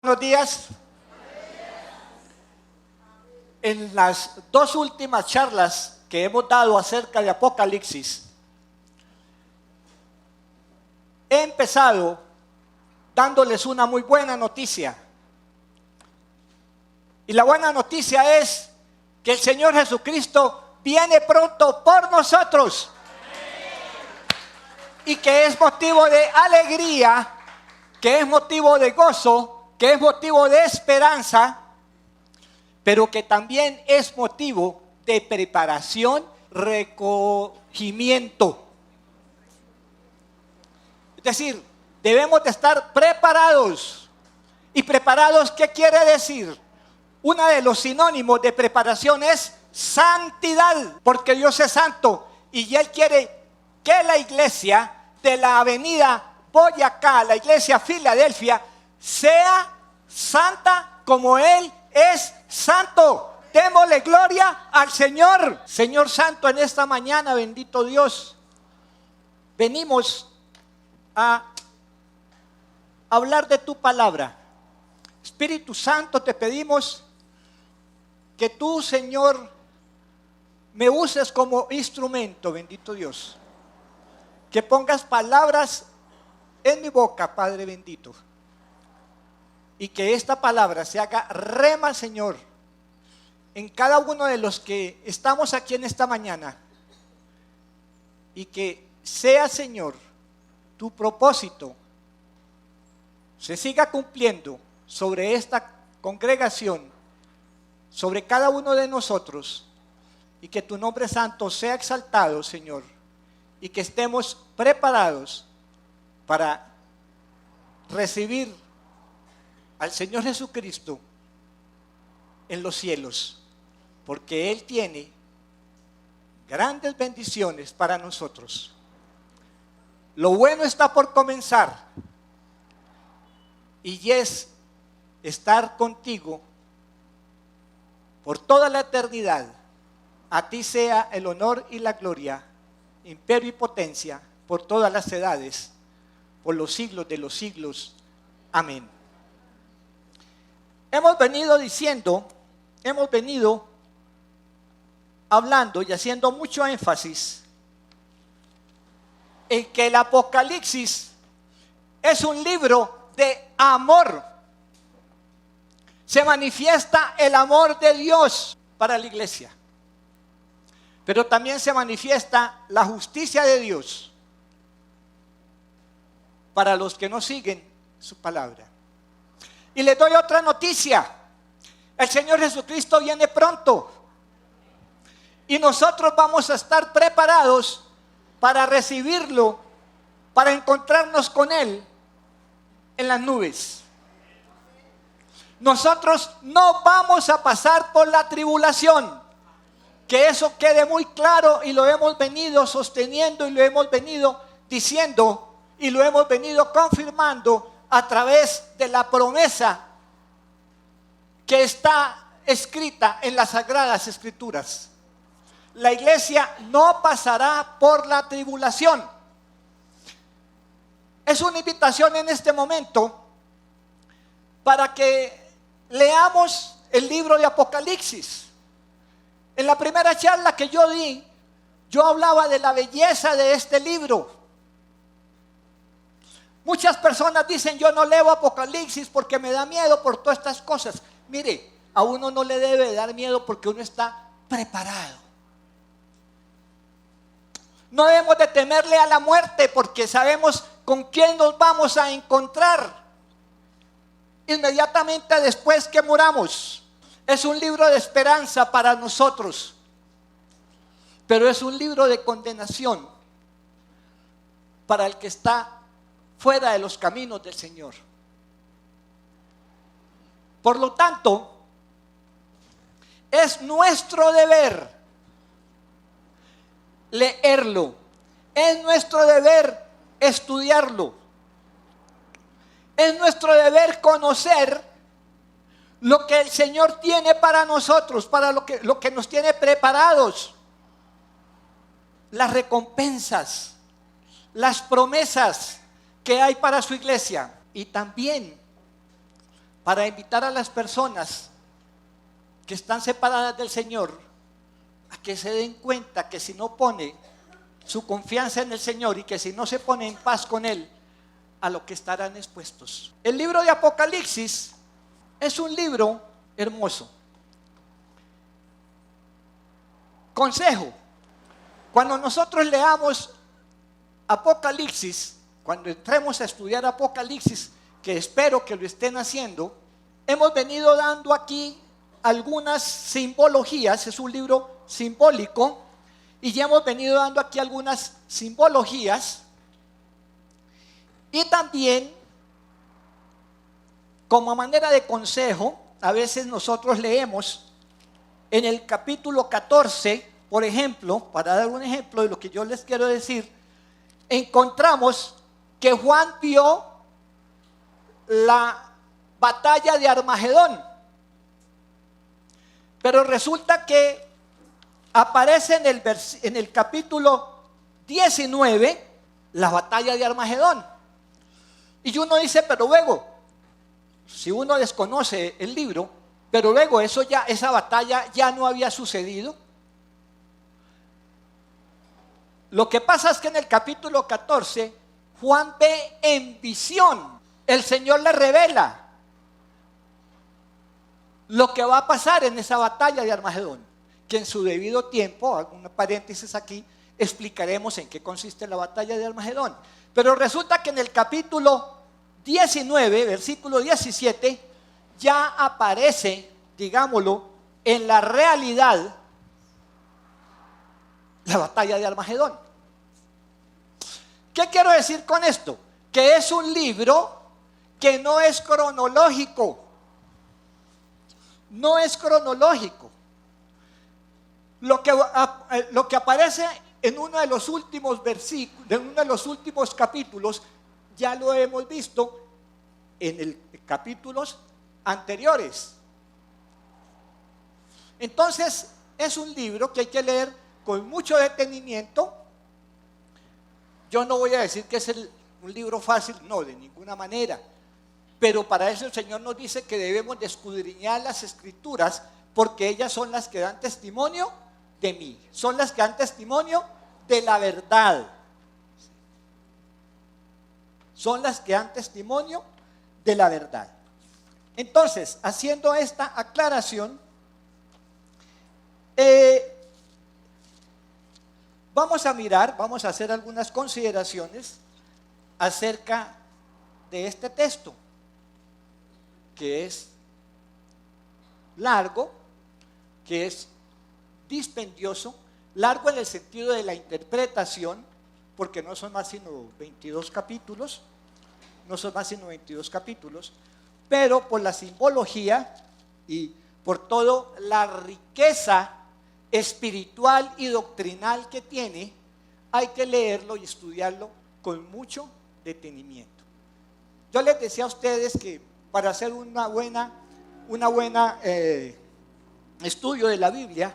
Buenos días. En las dos últimas charlas que hemos dado acerca de Apocalipsis, he empezado dándoles una muy buena noticia. Y la buena noticia es que el Señor Jesucristo viene pronto por nosotros. Y que es motivo de alegría, que es motivo de gozo, que es motivo de esperanza, pero que también es motivo de preparación, recogimiento. Es decir, debemos de estar preparados. ¿Y preparados qué quiere decir? Uno de los sinónimos de preparación es santidad, porque Dios es santo y Él quiere que la iglesia de la avenida Boyacá, la iglesia Filadelfia, sea santa como Él es santo. Démosle gloria al Señor. Señor Santo, en esta mañana, bendito Dios, venimos a hablar de tu palabra. Espíritu Santo, te pedimos que tú, Señor, me uses como instrumento, bendito Dios. Que pongas palabras en mi boca, Padre bendito. Y que esta palabra se haga rema, Señor, en cada uno de los que estamos aquí en esta mañana. Y que sea, Señor, tu propósito se siga cumpliendo sobre esta congregación, sobre cada uno de nosotros, y que tu nombre santo sea exaltado, Señor, y que estemos preparados para recibir al Señor Jesucristo en los cielos, porque Él tiene grandes bendiciones para nosotros. Lo bueno está por comenzar, y es estar contigo por toda la eternidad. A ti sea el honor y la gloria, imperio y potencia, por todas las edades, por los siglos de los siglos. Amén. Hemos venido hablando y haciendo mucho énfasis en que el Apocalipsis es un libro de amor. Se manifiesta el amor de Dios para la iglesia, pero también se manifiesta la justicia de Dios para los que no siguen su palabra. Y les doy otra noticia: el Señor Jesucristo viene pronto y nosotros vamos a estar preparados para recibirlo, para encontrarnos con Él en las nubes. Nosotros no vamos a pasar por la tribulación. Que eso quede muy claro, y lo hemos venido sosteniendo y lo hemos venido diciendo y lo hemos venido confirmando a través de la promesa que está escrita en las Sagradas Escrituras. La iglesia no pasará por la tribulación. Es una invitación en este momento para que leamos el libro de Apocalipsis. En la primera charla que yo di, yo hablaba de la belleza de este libro. Muchas personas dicen: yo no leo Apocalipsis porque me da miedo por todas estas cosas. Mire, a uno no le debe dar miedo porque uno está preparado. No debemos de temerle a la muerte porque sabemos con quién nos vamos a encontrar inmediatamente después que muramos. Es un libro de esperanza para nosotros, pero es un libro de condenación para el que está fuera de los caminos del Señor. Por lo tanto, es nuestro deber leerlo, es nuestro deber estudiarlo, es nuestro deber conocer lo que el Señor tiene para nosotros, para lo que nos tiene preparados, las recompensas, las promesas que hay para su iglesia, y también para invitar a las personas que están separadas del Señor a que se den cuenta que si no pone su confianza en el Señor y que si no se pone en paz con Él, a lo que estarán expuestos. El libro de Apocalipsis es un libro hermoso. Consejo: cuando nosotros leamos Apocalipsis, cuando entremos a estudiar Apocalipsis, que espero que lo estén haciendo, hemos venido dando aquí algunas simbologías. Es un libro simbólico y ya hemos venido dando aquí algunas simbologías. Y también, como manera de consejo, a veces nosotros leemos en el capítulo 14, por ejemplo, para dar un ejemplo de lo que yo les quiero decir, encontramos que Juan vio la batalla de Armagedón, pero resulta que aparece en el capítulo 19 la batalla de Armagedón. Y uno dice, pero luego, si uno desconoce el libro, pero luego esa batalla ya no había sucedido. Lo que pasa es que en el capítulo 14, Juan ve en visión, el Señor le revela lo que va a pasar en esa batalla de Armagedón, que en su debido tiempo, un paréntesis aquí, explicaremos en qué consiste la batalla de Armagedón. Pero resulta que en el capítulo 19, versículo 17, ya aparece, digámoslo, en la realidad, la batalla de Armagedón. ¿Qué quiero decir con esto? Que es un libro que no es cronológico. No es cronológico. Lo que aparece en uno de los últimos versículos, en uno de los últimos capítulos, ya lo hemos visto en capítulos anteriores. Entonces, es un libro que hay que leer con mucho detenimiento. Yo no voy a decir que es un libro fácil, no, de ninguna manera. Pero para eso el Señor nos dice que debemos de escudriñar las Escrituras, porque ellas son las que dan testimonio de mí, son las que dan testimonio de la verdad. Son las que dan testimonio de la verdad. Entonces, haciendo esta aclaración, vamos a hacer algunas consideraciones acerca de este texto, que es largo, que es dispendioso, largo en el sentido de la interpretación, porque no son más sino 22 capítulos, pero por la simbología y por toda la riqueza espiritual y doctrinal que tiene, hay que leerlo y estudiarlo con mucho detenimiento. Yo les decía a ustedes que para hacer una buena estudio de la Biblia,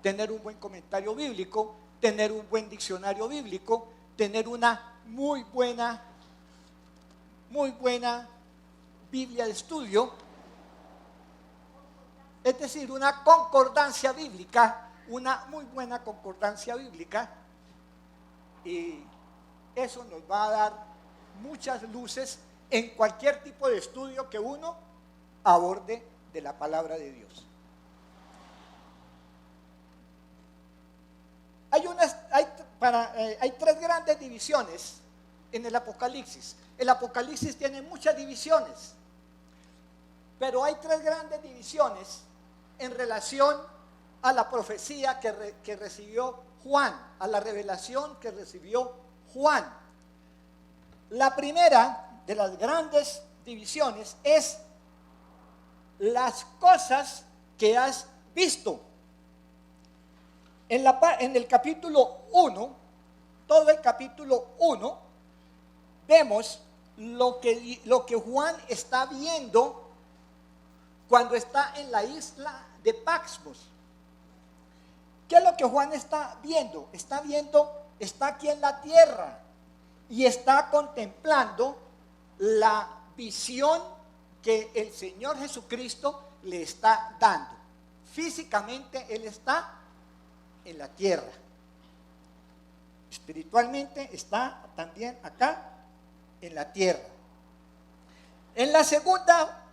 tener un buen comentario bíblico, tener un buen diccionario bíblico, tener una muy buena Biblia de estudio, es decir, una concordancia bíblica, una muy buena concordancia bíblica, y eso nos va a dar muchas luces en cualquier tipo de estudio que uno aborde de la palabra de Dios. Hay tres grandes divisiones en el Apocalipsis. El Apocalipsis tiene muchas divisiones, pero hay tres grandes divisiones en relación a la profecía que recibió Juan, a la revelación que recibió Juan. La primera de las grandes divisiones es las cosas que has visto. En el capítulo 1, todo el capítulo 1, vemos lo que Juan está viendo cuando está en la isla de Patmos. ¿Qué es lo que Juan está viendo? Está aquí en la tierra y está contemplando la visión que el Señor Jesucristo le está dando. Físicamente Él está en la tierra. Espiritualmente está también acá en la tierra. En la segunda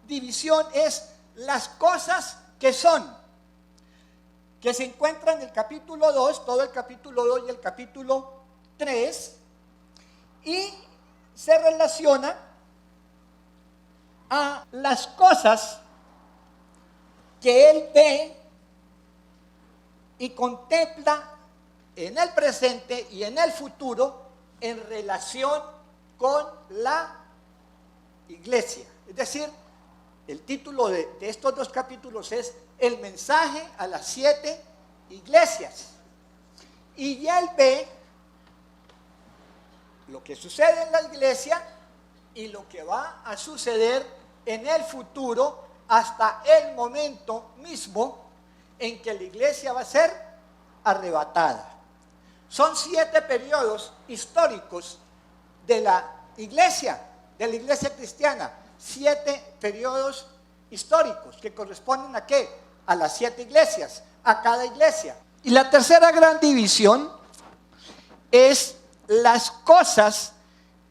división es las cosas que son, que se encuentra en el capítulo 2, todo el capítulo 2 y el capítulo 3, y se relaciona a las cosas que Él ve y contempla en el presente y en el futuro en relación con la iglesia. Es decir, el título de estos dos capítulos es El mensaje a las 7 iglesias. Y ya Él ve lo que sucede en la iglesia y lo que va a suceder en el futuro hasta el momento mismo en que la iglesia va a ser arrebatada. Son 7 periodos históricos de la iglesia cristiana. 7 periodos históricos que corresponden ¿a qué? A las 7 iglesias, a cada iglesia. Y la tercera gran división es las cosas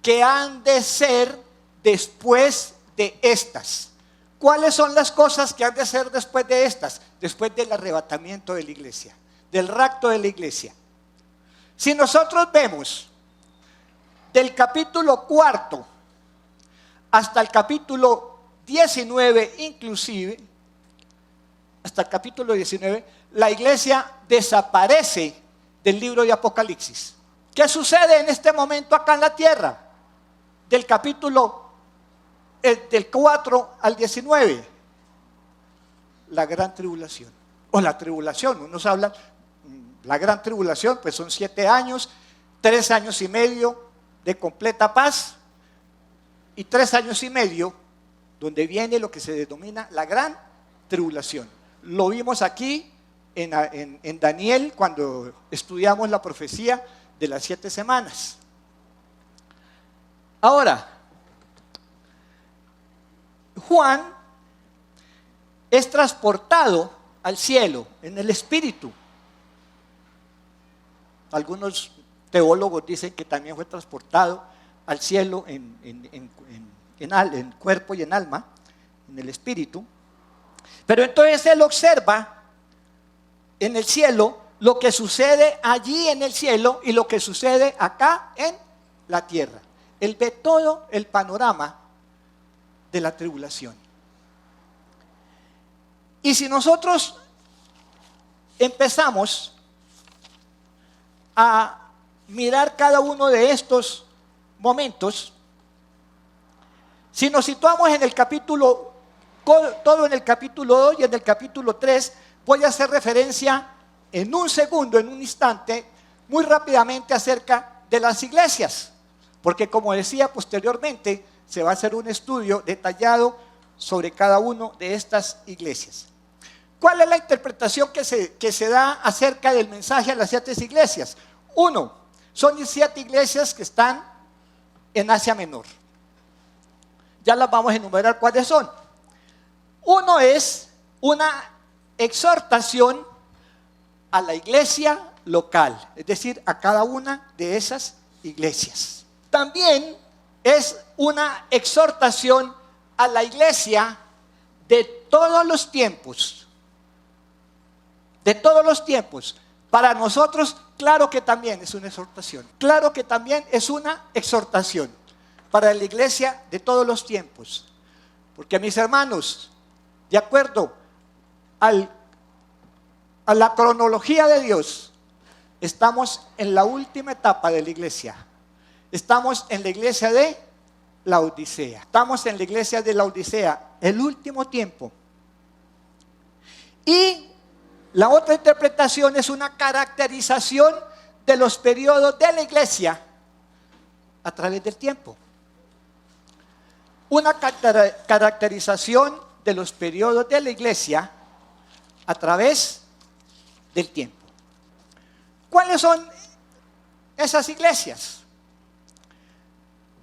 que han de ser después de estas. ¿Cuáles son las cosas que han de ser después de estas? Después del arrebatamiento de la iglesia, del rapto de la iglesia. Si nosotros vemos del capítulo 4 hasta el capítulo 19 inclusive, hasta el capítulo 19, la iglesia desaparece del libro de Apocalipsis. ¿Qué sucede en este momento acá en la tierra? Del capítulo del 4 al 19, la gran tribulación, o la tribulación, unos hablan, la gran tribulación, pues son 7 años, 3 años y medio de completa paz, y 3 años y medio donde viene lo que se denomina la gran tribulación. Lo vimos aquí en Daniel cuando estudiamos la profecía de las 7 semanas. Ahora, Juan es transportado al cielo en el espíritu. Algunos teólogos dicen que también fue transportado al cielo en cuerpo y en alma, en el espíritu. Pero entonces él observa en el cielo lo que sucede allí en el cielo y lo que sucede acá en la tierra. Él ve todo el panorama de la tribulación. Y si nosotros empezamos a mirar cada uno de estos momentos, si nos situamos en el capítulo, todo en el capítulo 2 y en el capítulo 3, voy a hacer referencia en un segundo, en un instante, muy rápidamente acerca de las iglesias, porque como decía posteriormente, se va a hacer un estudio detallado sobre cada una de estas iglesias. ¿Cuál es la interpretación que se da acerca del mensaje a las 7 iglesias? 1, son 7 iglesias que están en Asia Menor. Ya las vamos a enumerar cuáles son. 1 es una exhortación a la iglesia local, es decir, a cada una de esas iglesias. También es una exhortación a la iglesia de todos los tiempos. De todos los tiempos. Para nosotros, claro que también es una exhortación. Claro que también es una exhortación para la iglesia de todos los tiempos. Porque mis hermanos, de acuerdo a la cronología de Dios, estamos en la última etapa de la iglesia. Estamos en la iglesia de la Odisea. Estamos en la iglesia de la Odisea, el último tiempo. Y la otra interpretación es una caracterización de los periodos de la iglesia a través del tiempo. Una caracterización de los periodos de la iglesia a través del tiempo. ¿Cuáles son esas iglesias?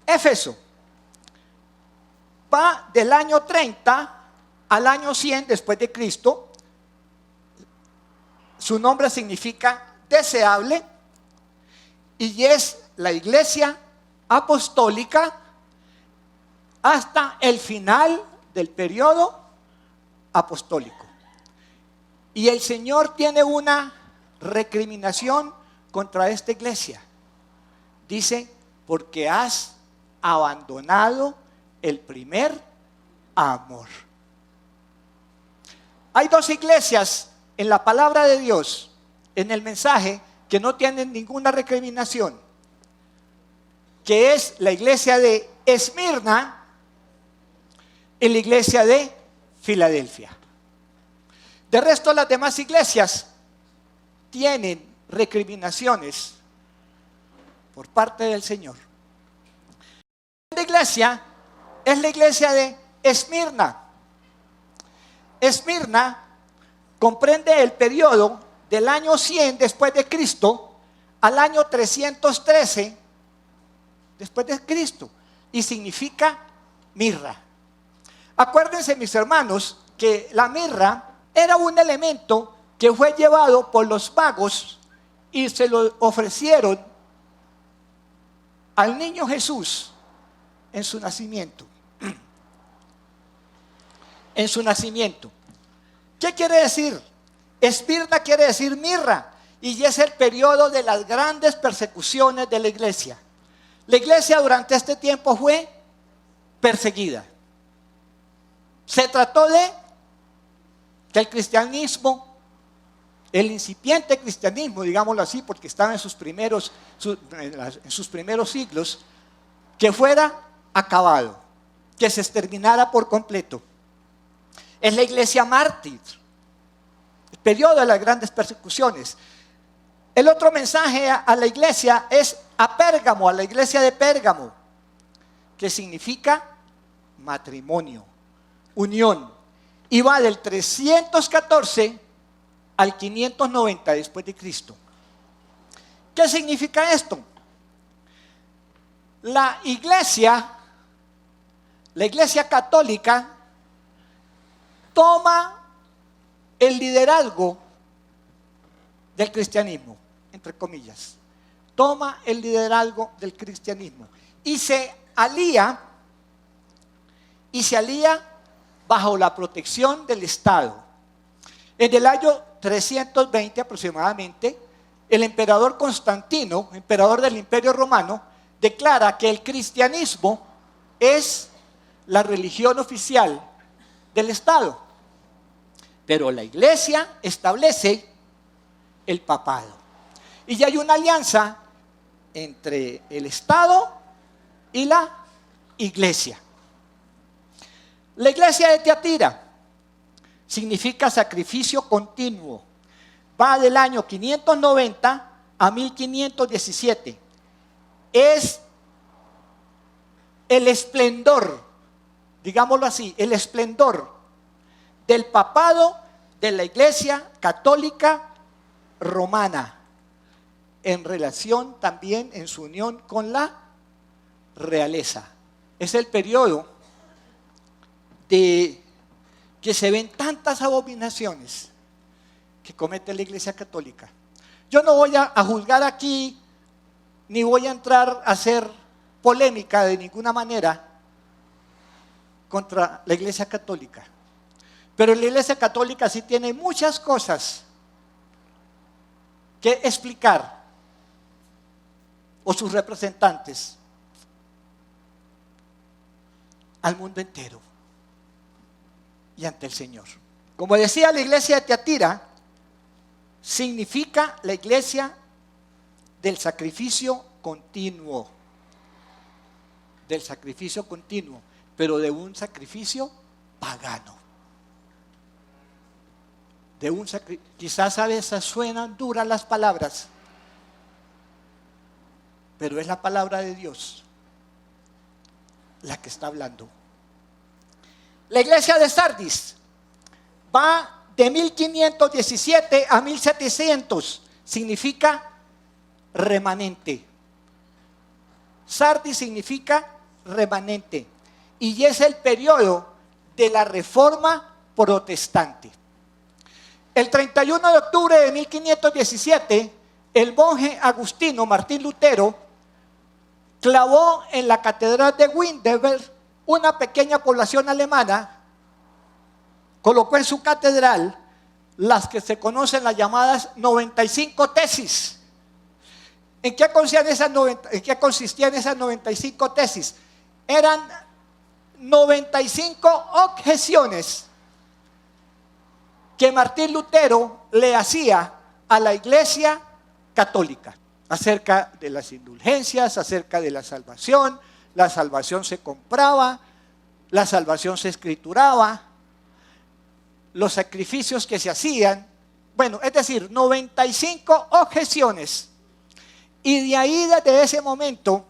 Éfeso. va del año 30 al año 100 después de Cristo. Su nombre significa deseable y es la iglesia apostólica hasta el final del periodo apostólico. Y el Señor tiene una recriminación contra esta iglesia. Dice, porque has abandonado el primer amor. Hay dos iglesias en la palabra de Dios, en el mensaje, que no tienen ninguna recriminación, que es la iglesia de Esmirna y la iglesia de Filadelfia. De resto, las demás iglesias tienen recriminaciones por parte del Señor. La iglesia es la iglesia de Esmirna. Esmirna comprende el periodo del año 100 después de Cristo al año 313 después de Cristo y significa mirra. Acuérdense, mis hermanos, que la mirra era un elemento que fue llevado por los magos y se lo ofrecieron al niño Jesús en su nacimiento. En su nacimiento. ¿Qué quiere decir? Esmirna quiere decir mirra, y es el periodo de las grandes persecuciones de la iglesia. La iglesia durante este tiempo fue perseguida. Se trató de que el cristianismo, el incipiente cristianismo, digámoslo así, porque estaba en sus primeros siglos, que fuera acabado, que se exterminara por completo. Es la iglesia mártir, el periodo de las grandes persecuciones. El otro mensaje a la iglesia es a Pérgamo, a la iglesia de Pérgamo, que significa matrimonio, unión, y va del 314 al 590 después de Cristo. ¿Qué significa esto? La iglesia católica toma el liderazgo del cristianismo, entre comillas. Toma el liderazgo del cristianismo y se alía bajo la protección del Estado. En el año 320 aproximadamente, el emperador Constantino, emperador del Imperio Romano, declara que el cristianismo es la religión oficial del Estado. Pero la iglesia establece el papado. Y ya hay una alianza entre el Estado y la iglesia. La iglesia de Tiatira significa sacrificio continuo. Va del año 590 a 1517. Es el esplendor, digámoslo así, el esplendor del papado de la iglesia católica romana, en relación también en su unión con la realeza. Es el periodo de que se ven tantas abominaciones que comete la iglesia católica. Yo no voy a juzgar aquí, ni voy a entrar a hacer polémica de ninguna manera contra la iglesia católica. Pero la iglesia católica sí tiene muchas cosas que explicar, o sus representantes, al mundo entero y ante el Señor. Como decía, la iglesia de Tiatira significa la iglesia del sacrificio continuo, pero de un sacrificio pagano. Quizás a veces suenan duras las palabras, pero es la palabra de Dios la que está hablando. La iglesia de Sardis va de 1517 a 1700, significa remanente. Sardis significa remanente. y es el periodo de la Reforma Protestante. El 31 de octubre de 1517, el monje agustino Martín Lutero clavó en la catedral de Wittenberg, una pequeña población alemana, colocó en su catedral las que se conocen las llamadas 95 tesis. ¿En qué consistían esas 95 tesis? Eran 95 objeciones que Martín Lutero le hacía a la Iglesia católica acerca de las indulgencias, acerca de la salvación se compraba, la salvación se escrituraba, los sacrificios que se hacían, bueno, es decir, 95 objeciones. Y de ahí, desde ese momento,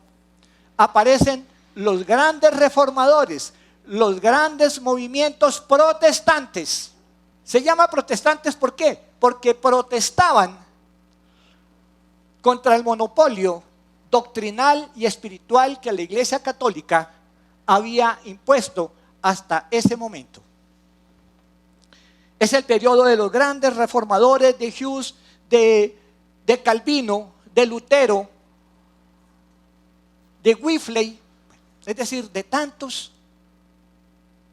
aparecen los grandes reformadores, los grandes movimientos protestantes. Se llama protestantes, ¿por qué? Porque protestaban contra el monopolio doctrinal y espiritual que la Iglesia Católica había impuesto hasta ese momento. Es el periodo de los grandes reformadores, de Hughes, de Calvino, de Lutero, de Wycliffe, es decir, de tantos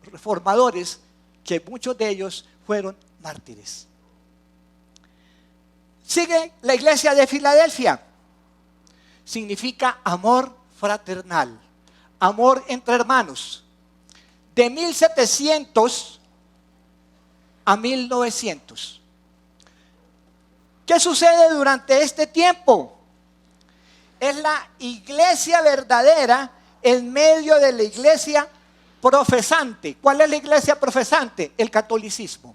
reformadores que muchos de ellos fueron mártires. Sigue la iglesia de Filadelfia. Significa amor fraternal, amor entre hermanos. De 1700 a 1900. ¿Qué sucede durante este tiempo? Es la iglesia verdadera en medio de la iglesia profesante. ¿Cuál es la iglesia profesante? El catolicismo.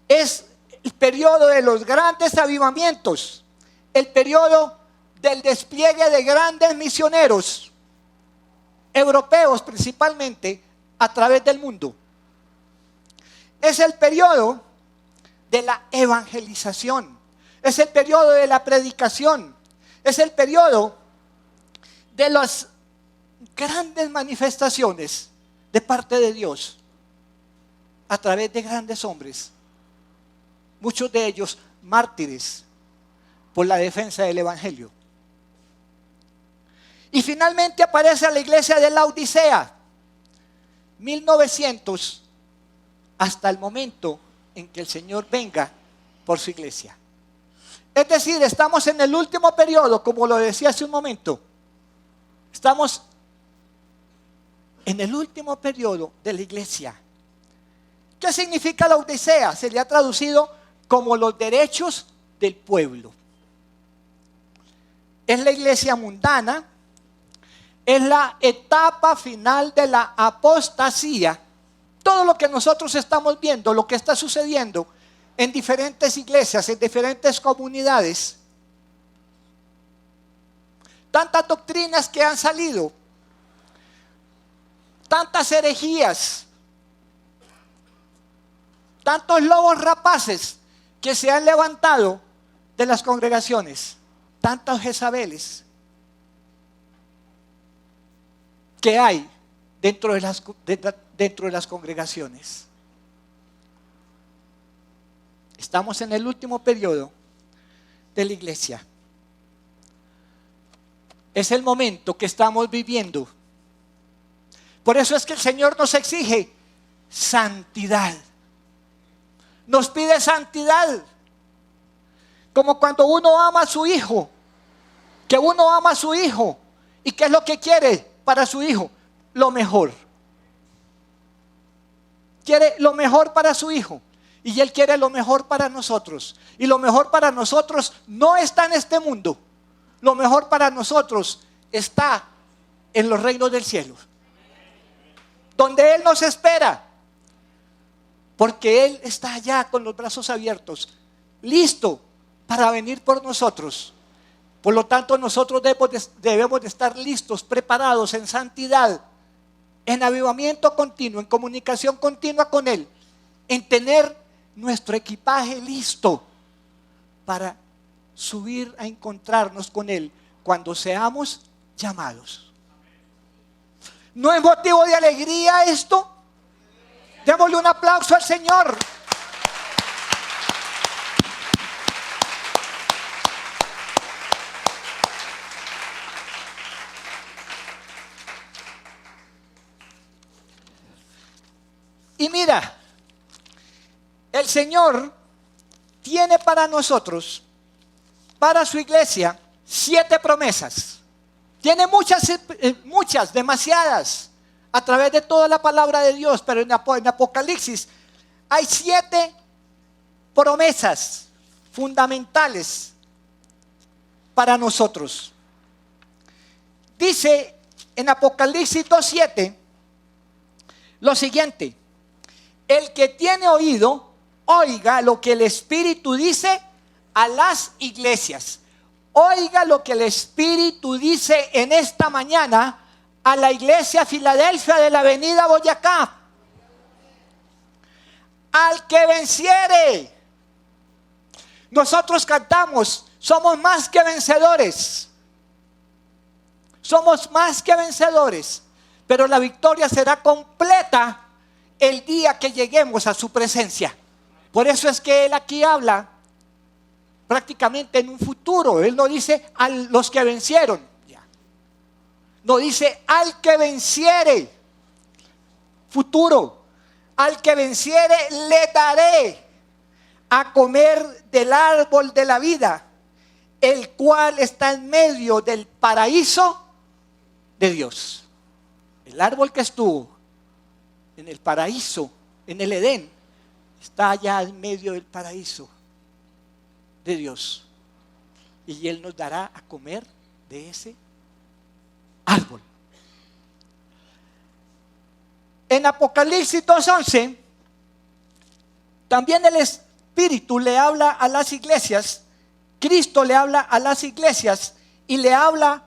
Es el periodo de los grandes avivamientos, el periodo del despliegue de grandes misioneros, europeos principalmente, a través del mundo. Es el periodo de la evangelización, es el periodo de la predicación, es el periodo de las grandes manifestaciones de parte de Dios a través de grandes hombres, muchos de ellos mártires por la defensa del evangelio. Y finalmente aparece la iglesia de la Odisea, 1900 hasta el momento en que el Señor venga por su iglesia. Es decir, estamos en el último periodo, como lo decía hace un momento. Estamos en el último periodo de la iglesia. ¿Qué significa la Odisea? Se le ha traducido como los derechos del pueblo. Es la iglesia mundana, es la etapa final de la apostasía. Todo lo que nosotros estamos viendo, lo que está sucediendo en diferentes iglesias, en diferentes comunidades, tantas doctrinas que han salido, tantas herejías, tantos lobos rapaces que se han levantado de las congregaciones, tantos Jezabeles que hay dentro de las congregaciones. Estamos en el último periodo de la iglesia. Es el momento que estamos viviendo. Por eso es que el Señor nos exige santidad. Nos pide santidad. Como cuando uno ama a su hijo. Que uno ama a su hijo. ¿Y qué es lo que quiere para su hijo? Lo mejor. Quiere lo mejor para su hijo. Y Él quiere lo mejor para nosotros. Y lo mejor para nosotros no está en este mundo. Lo mejor para nosotros está en los reinos del cielo, donde Él nos espera. Porque Él está allá con los brazos abiertos, listo para venir por nosotros. Por lo tanto, nosotros debemos de estar listos, preparados en santidad, en avivamiento continuo, en comunicación continua con Él, en tener nuestro equipaje listo para subir a encontrarnos con Él cuando seamos llamados. ¿No es motivo de alegría esto? Démosle un aplauso al Señor. Y mira, el Señor tiene para nosotros, para su iglesia, 7 promesas. Tiene muchas, demasiadas, a través de toda la palabra de Dios, pero en Apocalipsis hay 7 promesas fundamentales para nosotros. Dice en Apocalipsis 2:7 lo siguiente: el que tiene oído, oiga lo que el Espíritu dice a las iglesias. Oiga lo que el Espíritu dice en esta mañana a la iglesia Filadelfia de la avenida Boyacá. Al que venciere. Nosotros cantamos, somos más que vencedores. Somos más que vencedores. Pero la victoria será completa el día que lleguemos a su presencia. Por eso es que él aquí habla prácticamente en un futuro. Él no dice a los que vencieron, no dice al que venciere, futuro. Al que venciere le daré a comer del árbol de la vida, el cual está en medio del paraíso de Dios. El árbol que estuvo en el paraíso, en el Edén, está allá en medio del paraíso de Dios. Y Él nos dará a comer de ese árbol. En Apocalipsis 2:11, también el Espíritu le habla a las iglesias. Cristo le habla a las iglesias y le habla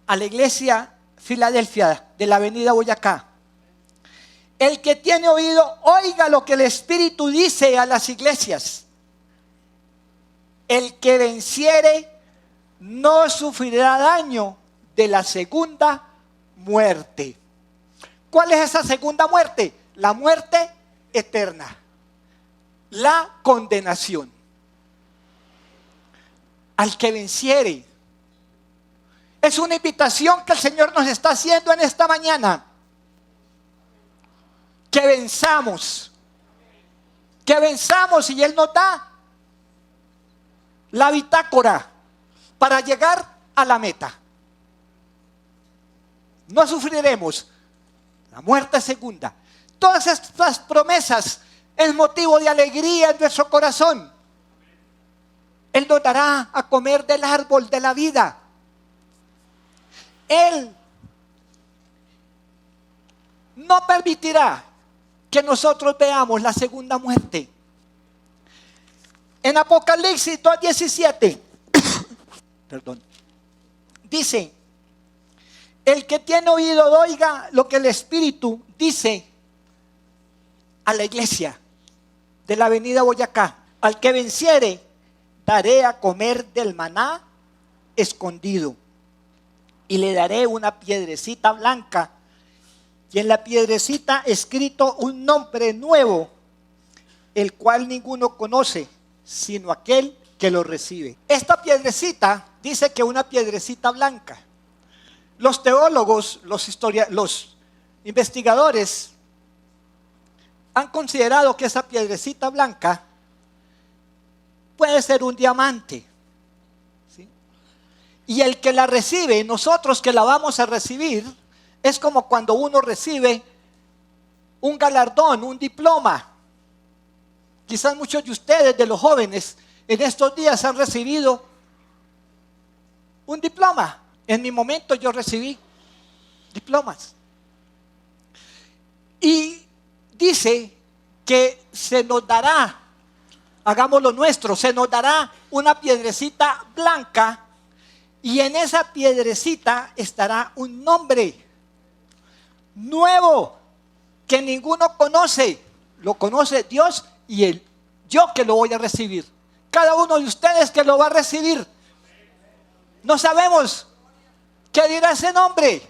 a la iglesia Filadelfia de la avenida Boyacá. El que tiene oído, oiga lo que el Espíritu dice a las iglesias. El que venciere no sufrirá daño de la segunda muerte. ¿Cuál es esa segunda muerte? La muerte eterna, la condenación. Al que venciere. Es una invitación que el Señor nos está haciendo en esta mañana. Que venzamos. Que venzamos y Él nos da la bitácora para llegar a la meta. No sufriremos la muerte segunda. Todas estas promesas es motivo de alegría en nuestro corazón. Él nos dará a comer del árbol de la vida. Él no permitirá que nosotros veamos la segunda muerte. En Apocalipsis 2:17 perdón, dice: el que tiene oído oiga lo que el Espíritu dice a la iglesia de la avenida Boyacá. Al que venciere daré a comer del maná escondido, y le daré una piedrecita blanca, y en la piedrecita escrito un nombre nuevo, el cual ninguno conoce sino aquel que lo recibe. Esta piedrecita dice que una piedrecita blanca. Los teólogos, los investigadores han considerado que esa piedrecita blanca puede ser un diamante, ¿sí? Y el que la recibe, nosotros que la vamos a recibir, es como cuando uno recibe un galardón, un diploma. Quizás muchos de ustedes, de los jóvenes, en estos días han recibido un diploma. En mi momento yo recibí diplomas. Y dice que se nos dará, hagámoslo nuestro, se nos dará una piedrecita blanca, y en esa piedrecita estará un nombre nuevo que ninguno conoce. Lo conoce Dios y yo que lo voy a recibir. Cada uno de ustedes que lo va a recibir. No sabemos qué dirá ese nombre,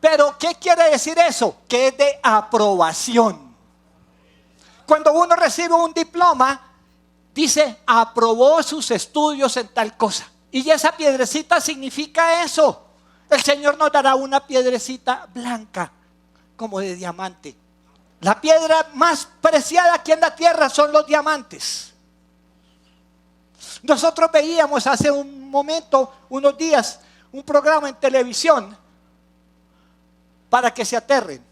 Pero ¿qué quiere decir eso? Que es de aprobación. Cuando uno recibe un diploma, dice, aprobó sus estudios en tal cosa. Y esa piedrecita significa eso. El Señor nos dará una piedrecita blanca, como de diamante. La piedra más preciada aquí en la tierra son los diamantes. Nosotros veíamos hace un momento, unos días, un programa en televisión para que se aterren.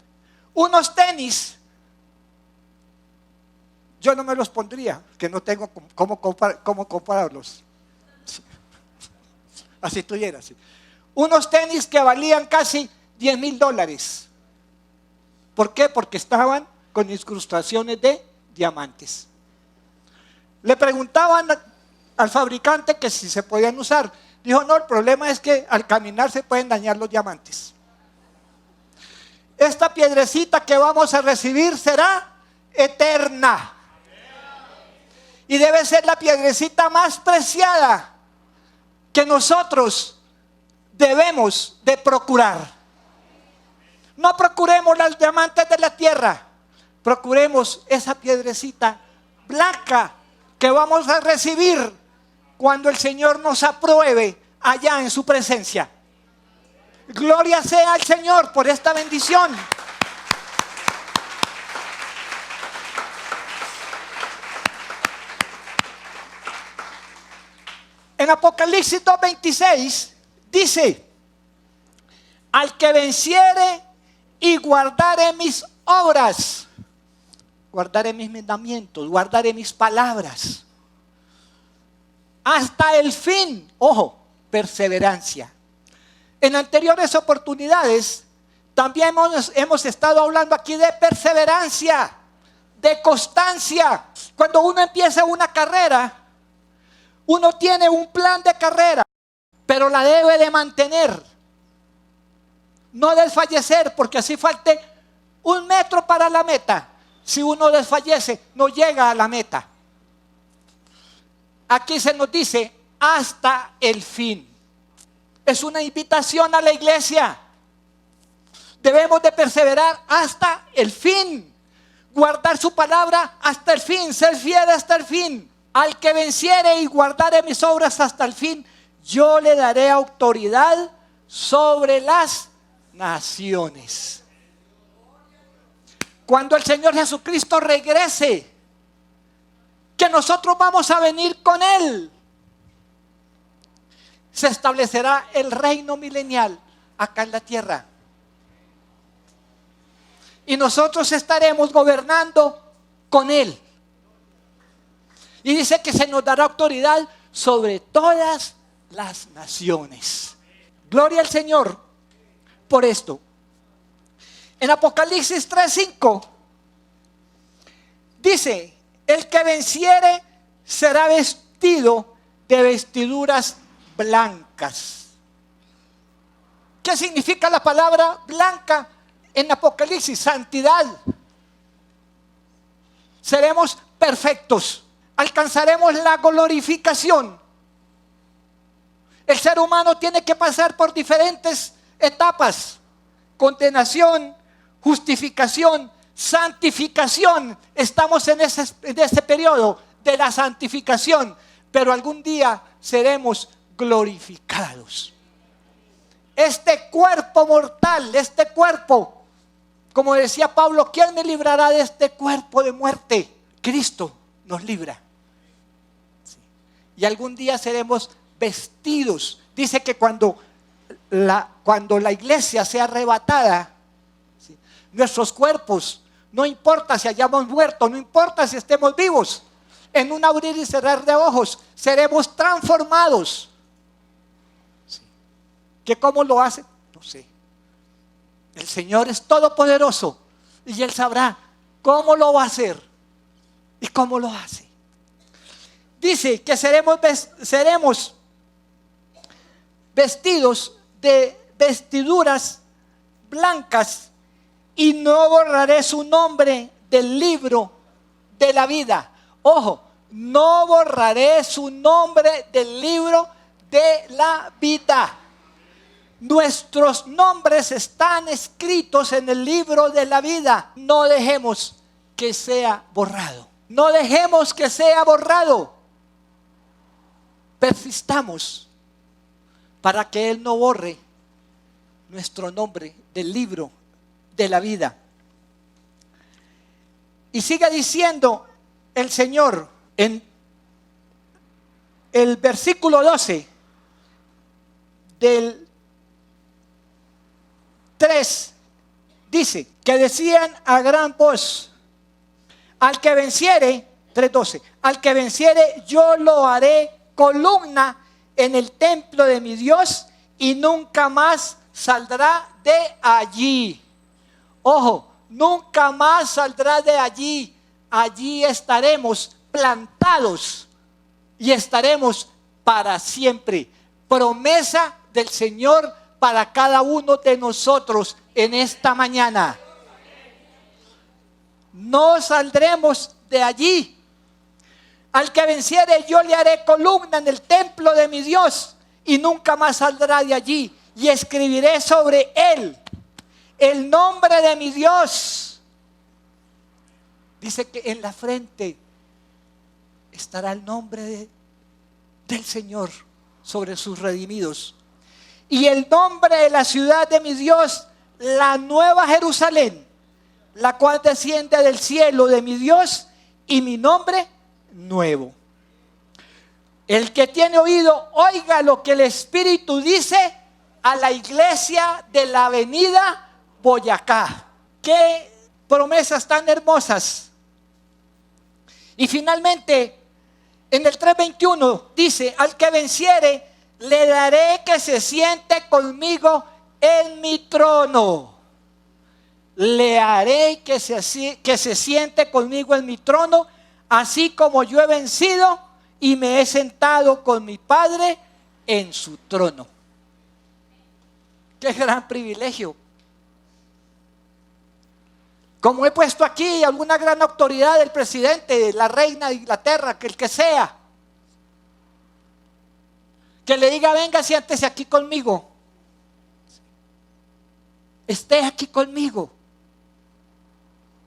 Unos tenis, yo no me los pondría, que no tengo cómo comprarlos. Así tuvieras. Unos tenis que valían casi $10,000. ¿Por qué? Porque estaban con incrustaciones de diamantes. Le preguntaban al fabricante que si se podían usar. Dijo, no, el problema es que al caminar se pueden dañar los diamantes. Esta piedrecita que vamos a recibir será eterna. Y debe ser la piedrecita más preciada que nosotros debemos de procurar. No procuremos los diamantes de la tierra, procuremos esa piedrecita blanca que vamos a recibir cuando el Señor nos apruebe allá en su presencia. Gloria sea al Señor por esta bendición. En Apocalipsis 2:26 dice, al que venciere y guardare mis obras, guardaré mis mandamientos, guardaré mis palabras, hasta el fin, ojo, perseverancia. En anteriores oportunidades también hemos estado hablando aquí de perseverancia, de constancia. Cuando uno empieza una carrera, uno tiene un plan de carrera, pero la debe de mantener. No desfallecer, porque así falte 1 metro para la meta. Si uno desfallece, no llega a la meta. Aquí se nos dice hasta el fin. Es una invitación a la iglesia. Debemos de perseverar hasta el fin. Guardar su palabra hasta el fin. Ser fiel hasta el fin. Al que venciere y guardare mis obras hasta el fin, yo le daré autoridad sobre las naciones. Cuando el Señor Jesucristo regrese, que nosotros vamos a venir con Él, se establecerá el reino milenial acá en la tierra. Y nosotros estaremos gobernando con Él. Y dice que se nos dará autoridad sobre todas las naciones. Gloria al Señor por esto. En Apocalipsis 3:5 dice, el que venciere será vestido de vestiduras blancas. ¿Qué significa la palabra blanca en Apocalipsis? Santidad. Seremos perfectos. Alcanzaremos la glorificación. El ser humano tiene que pasar por diferentes etapas: condenación, justificación, santificación. Estamos en ese periodo de la santificación, pero algún día seremos glorificados. Este cuerpo mortal, este cuerpo, como decía Pablo, ¿quién me librará de este cuerpo de muerte? Cristo nos libra. Y algún día seremos vestidos. Dice que cuando la iglesia sea arrebatada, ¿sí?, nuestros cuerpos, no importa si hayamos muerto, no importa si estemos vivos, en un abrir y cerrar de ojos seremos transformados. ¿Sí? ¿Que cómo lo hace? No sé. El Señor es todopoderoso y Él sabrá cómo lo va a hacer y cómo lo hace. Dice que seremos vestidos de vestiduras blancas y no borraré su nombre del libro de la vida. Ojo, no borraré su nombre del libro de la vida. Nuestros nombres están escritos en el libro de la vida. No dejemos que sea borrado. No dejemos que sea borrado. Persistamos para que Él no borre nuestro nombre del libro de la vida. Y sigue diciendo el Señor en el versículo 12 del 3, dice que decían a gran voz: al que venciere, 3:12, al que venciere yo lo haré columna en el templo de mi Dios y nunca más saldrá de allí. Ojo, nunca más saldrá de allí. Allí estaremos plantados y estaremos para siempre. Promesa del Señor para cada uno de nosotros en esta mañana. No saldremos de allí. Al que venciere yo le haré columna en el templo de mi Dios y nunca más saldrá de allí. Y escribiré sobre él el nombre de mi Dios. Dice que en la frente estará el nombre del Señor sobre sus redimidos. Y el nombre de la ciudad de mi Dios, la nueva Jerusalén, la cual desciende del cielo de mi Dios, y mi nombre nuevo. El que tiene oído, oiga lo que el Espíritu dice a la iglesia de la avenida Boyacá. Qué promesas tan hermosas. Y finalmente, en el 3:21 dice: al que venciere, le daré que se siente conmigo en mi trono. Le haré que se siente conmigo en mi trono, así como yo he vencido y me he sentado con mi Padre en su trono. Qué gran privilegio. Como he puesto aquí alguna gran autoridad del presidente, la reina de Inglaterra, que el que sea, que le diga: venga, siéntese aquí conmigo, esté aquí conmigo,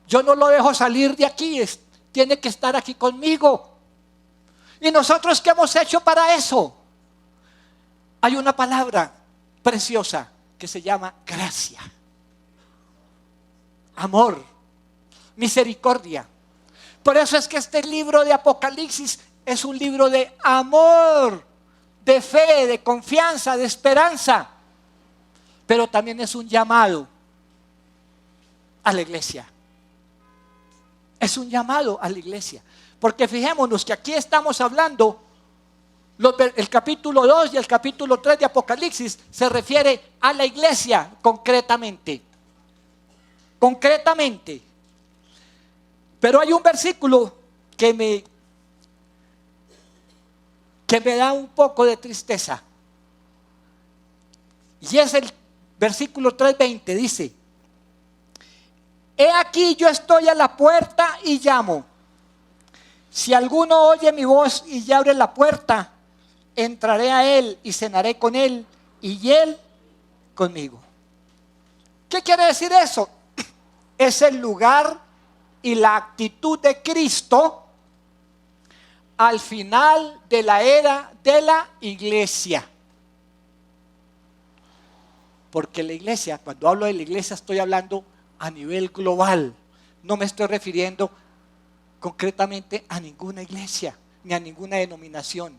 yo no lo dejo salir de aquí, tiene que estar aquí conmigo. ¿Y nosotros qué hemos hecho para eso? Hay una palabra preciosa que se llama gracia, amor, misericordia. Por eso es que este libro de Apocalipsis es un libro de amor, de fe, de confianza, de esperanza, pero también es un llamado a la iglesia. Es un llamado a la iglesia, porque fijémonos que aquí estamos hablando, el capítulo 2 y el capítulo 3 de Apocalipsis se refiere a la iglesia concretamente. Pero hay un versículo que me da un poco de tristeza. Y es el versículo 3:20, dice: he aquí yo estoy a la puerta y llamo. Si alguno oye mi voz y abre la puerta, entraré a él y cenaré con él y él conmigo. ¿Qué quiere decir eso? Es el lugar y la actitud de Cristo al final de la era de la iglesia. Porque la iglesia, cuando hablo de la iglesia, estoy hablando a nivel global. No me estoy refiriendo concretamente a ninguna iglesia ni a ninguna denominación.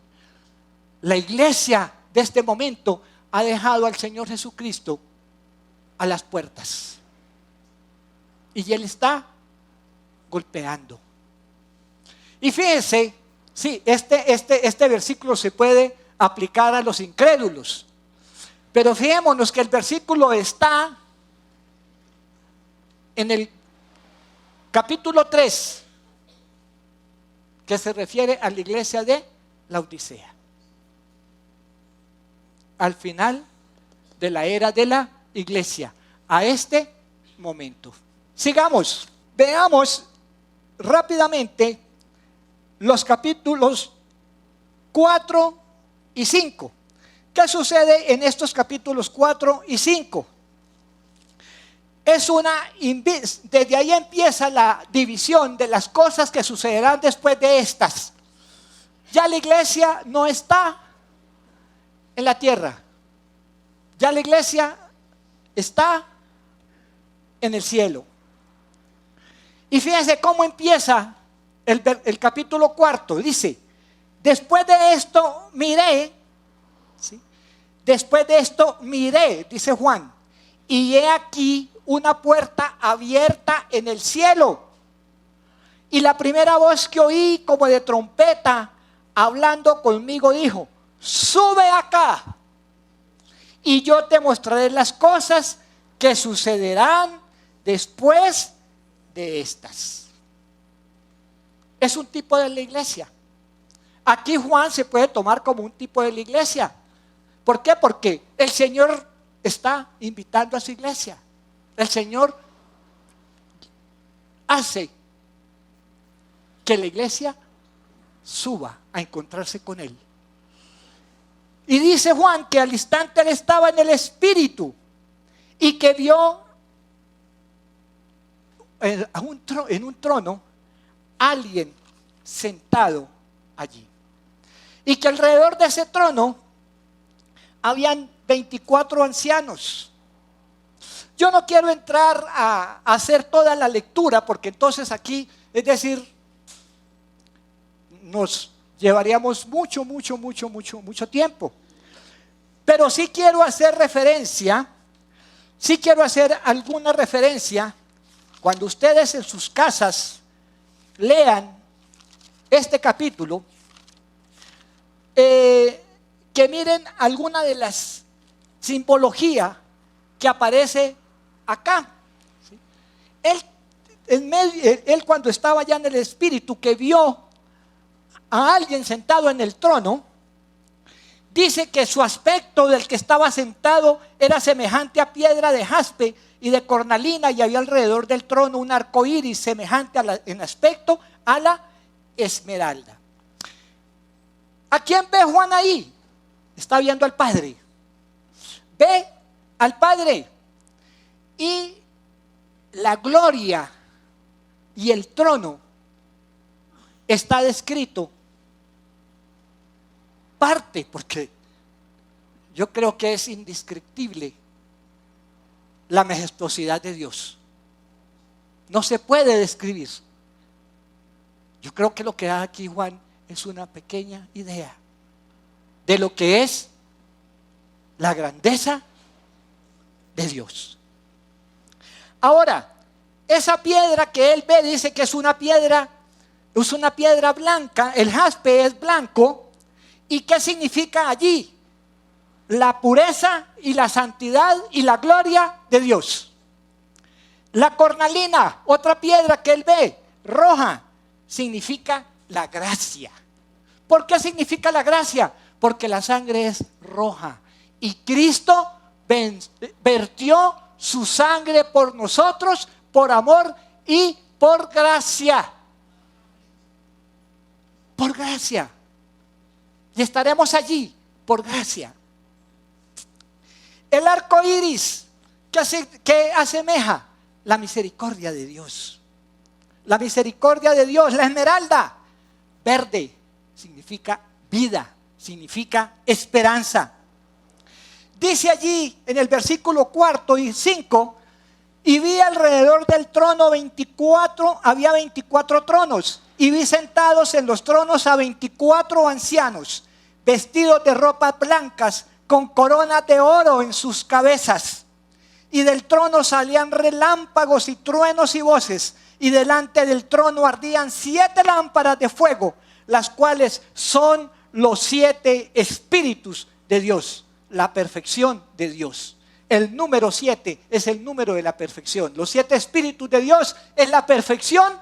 La iglesia de este momento ha dejado al Señor Jesucristo a las puertas. Y Él está golpeando. Y fíjense, sí, este versículo se puede aplicar a los incrédulos. Pero fijémonos que el versículo está en el capítulo 3, que se refiere a la iglesia de Laodicea. Al final de la era de la iglesia, a este momento. Sigamos, veamos rápidamente los capítulos 4 y 5. ¿Qué sucede en estos capítulos 4 y 5? Desde ahí empieza la división de las cosas que sucederán después de estas. Ya la iglesia no está en la tierra. Ya la iglesia está en el cielo. Y fíjense cómo empieza el capítulo 4. Dice, después de esto miré, ¿sí? Después de esto miré, dice Juan, y he aquí una puerta abierta en el cielo. Y la primera voz que oí como de trompeta hablando conmigo dijo, sube acá y yo te mostraré las cosas que sucederán después de estas. Es un tipo de la iglesia. Aquí Juan se puede tomar como un tipo de la iglesia. ¿Por qué? Porque el Señor está invitando a su iglesia. El Señor hace que la iglesia suba a encontrarse con Él. Y dice Juan que al instante él estaba en el Espíritu y que vio en un trono alguien sentado allí. Y que alrededor de ese trono habían 24 ancianos. Yo no quiero entrar a hacer toda la lectura porque entonces aquí, es decir, nos llevaríamos mucho tiempo. Pero sí quiero hacer alguna referencia cuando ustedes en sus casas lean este capítulo, que miren alguna de las simbología que aparece acá. ¿Sí? Él cuando estaba ya en el Espíritu, que vio a alguien sentado en el trono, dice que su aspecto del que estaba sentado era semejante a piedra de jaspe y de cornalina, y había alrededor del trono un arco iris semejante en aspecto a la esmeralda. ¿A quién ve Juan ahí? Está viendo al Padre. Ve al Padre y la gloria y el trono está descrito parte, porque yo creo que es indescriptible la majestuosidad de Dios. No se puede describir. Yo creo que lo que da aquí Juan es una pequeña idea de lo que es la grandeza de Dios. Ahora, esa piedra que él ve, dice que es una piedra blanca, el jaspe es blanco. ¿Y qué significa allí? La pureza y la santidad y la gloria de Dios. La cornalina, otra piedra que él ve, roja, significa la gracia. ¿Por qué significa la gracia? Porque la sangre es roja y Cristo vertió su sangre por nosotros, por amor y por gracia. Por gracia. Y estaremos allí por gracia. El arco iris, que asemeja la misericordia de Dios. La misericordia de Dios, la esmeralda, verde, significa vida, significa esperanza. Dice allí en el versículo 4 y 5, y vi alrededor del trono había 24 tronos, y vi sentados en los tronos a 24 ancianos, vestidos de ropas blancas, con coronas de oro en sus cabezas. Y del trono salían relámpagos y truenos y voces, y delante del trono ardían 7 lámparas de fuego, las cuales son los 7 espíritus de Dios, la perfección de Dios. El número 7 es el número de la perfección. Los 7 espíritus de Dios es la perfección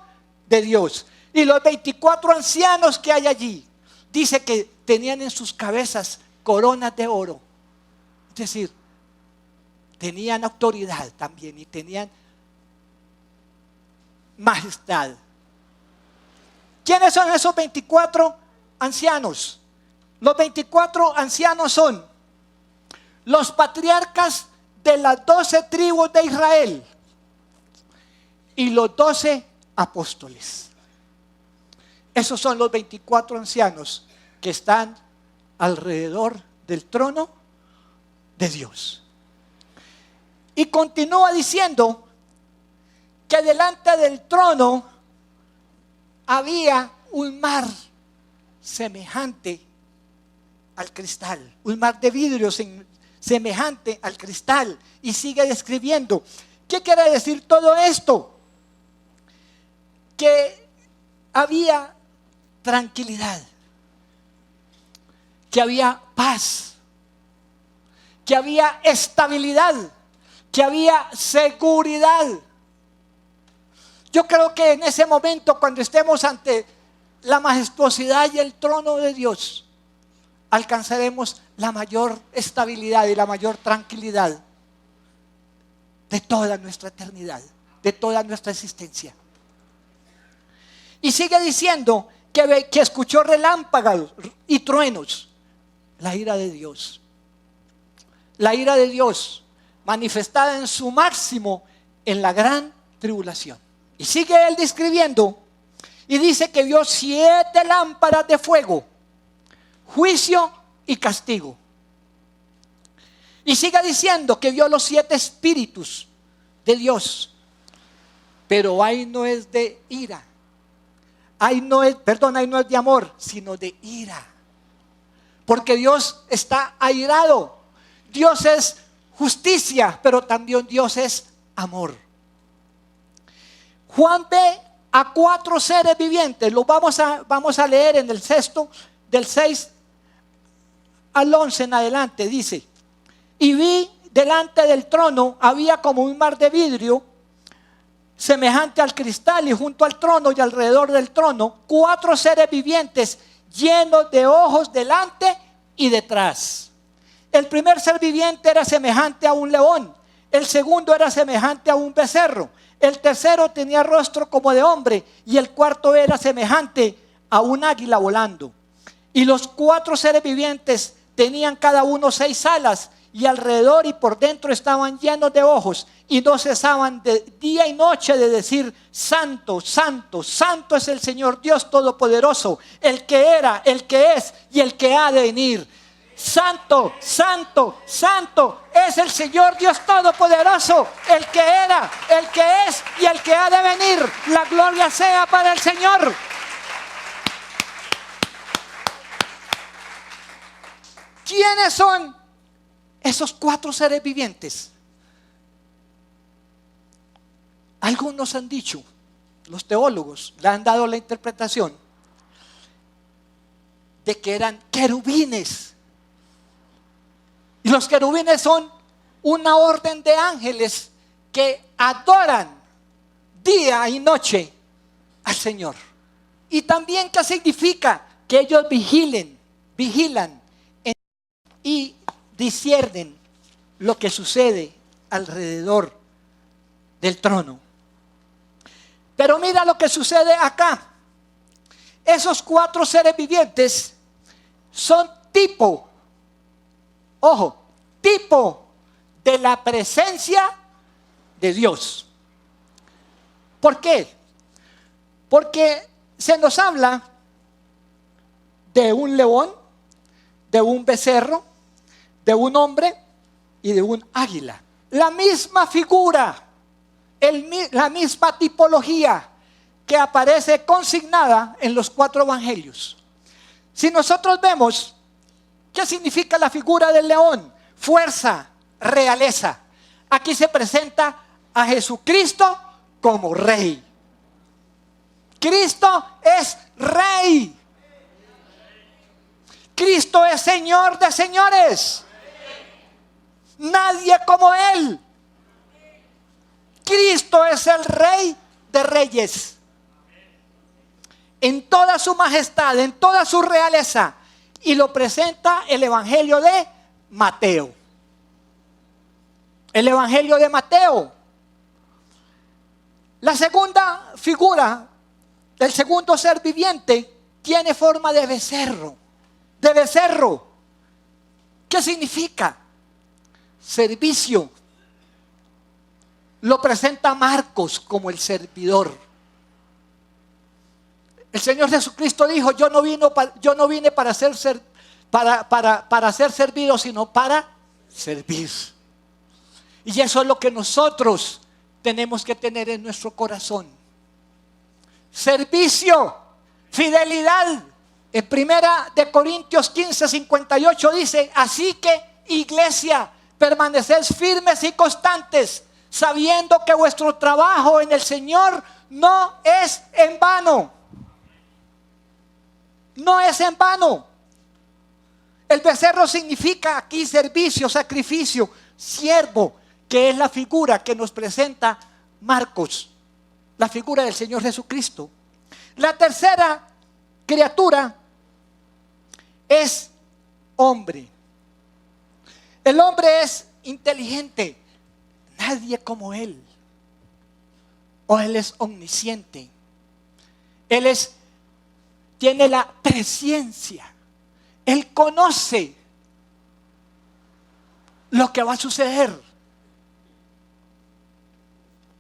de Dios. Y los 24 ancianos que hay allí, dice que tenían en sus cabezas coronas de oro. Es decir, tenían autoridad también y tenían majestad. ¿Quiénes son esos 24 ancianos? Los 24 ancianos son los patriarcas de las 12 tribus de Israel y los 12 apóstoles. Esos son los 24 ancianos que están alrededor del trono de Dios. Y continúa diciendo que delante del trono había un mar semejante al cristal, un mar de vidrio semejante al cristal. Y sigue describiendo. ¿Qué quiere decir todo esto? Que había tranquilidad, que había paz, que había estabilidad, que había seguridad. Yo creo que en ese momento, cuando estemos ante la majestuosidad y el trono de Dios, alcanzaremos la mayor estabilidad y la mayor tranquilidad de toda nuestra eternidad, de toda nuestra existencia. Y sigue diciendo que escuchó relámpagos y truenos. La ira de Dios. La ira de Dios manifestada en su máximo en la gran tribulación. Y sigue él describiendo y dice que vio 7 lámparas de fuego, juicio y castigo. Y sigue diciendo que vio los 7 espíritus de Dios. Pero ahí no es de ira. Ahí no es de amor, sino de ira. Porque Dios está airado. Dios es justicia, pero también Dios es amor. Juan ve a 4 seres vivientes. Los vamos a leer en el sexto, del 6 al 11 en adelante. Dice: y vi delante del trono había como un mar de vidrio semejante al cristal, y junto al trono y alrededor del trono 4 seres vivientes llenos de ojos delante y detrás. El primer ser viviente era semejante a un león, el segundo era semejante a un becerro, el tercero tenía rostro como de hombre, y el cuarto era semejante a un águila volando. Y los 4 seres vivientes tenían cada uno 6 alas, y alrededor y por dentro estaban llenos de ojos, y no cesaban de día y noche de decir: Santo, Santo, Santo es el Señor Dios Todopoderoso, el que era, el que es y el que ha de venir. Santo, Santo, Santo es el Señor Dios Todopoderoso, el que era, el que es y el que ha de venir. La gloria sea para el Señor. ¿Quiénes son esos 4 seres vivientes? Algunos han dicho, los teólogos le han dado la interpretación de que eran querubines. Y los querubines son una orden de ángeles que adoran día y noche al Señor. Y también, ¿qué significa? Que ellos vigilan y disciernen lo que sucede alrededor del trono. Pero mira lo que sucede acá. Esos 4 seres vivientes son tipo, ojo, tipo de la presencia de Dios. ¿Por qué? Porque se nos habla de un león, de un becerro, de un hombre y de un águila. La misma figura, la misma tipología que aparece consignada en los 4 evangelios. Si nosotros vemos, ¿qué significa la figura del león? Fuerza, realeza. Aquí se presenta a Jesucristo como rey. Cristo es rey. Cristo es Señor de señores. Nadie como Él. Cristo es el Rey de reyes. En toda su majestad, en toda su realeza. Y lo presenta el Evangelio de Mateo. El Evangelio de Mateo. La segunda figura del segundo ser viviente tiene forma de becerro. De becerro. ¿Qué significa? servicio, lo presenta Marcos como el servidor. El Señor Jesucristo dijo: yo no vine para ser servido, sino para servir. Y eso es lo que nosotros tenemos que tener en nuestro corazón. Servicio, fidelidad. En 1 Corintios 15:58 dice: así que, iglesia, permaneced firmes y constantes, sabiendo que vuestro trabajo en el Señor no es en vano. No es en vano. El becerro significa aquí servicio, sacrificio, siervo, que es la figura que nos presenta Marcos, la figura del Señor Jesucristo. La tercera criatura es hombre. El hombre es inteligente, nadie como él. O él es omnisciente. Él tiene la presciencia. Él conoce lo que va a suceder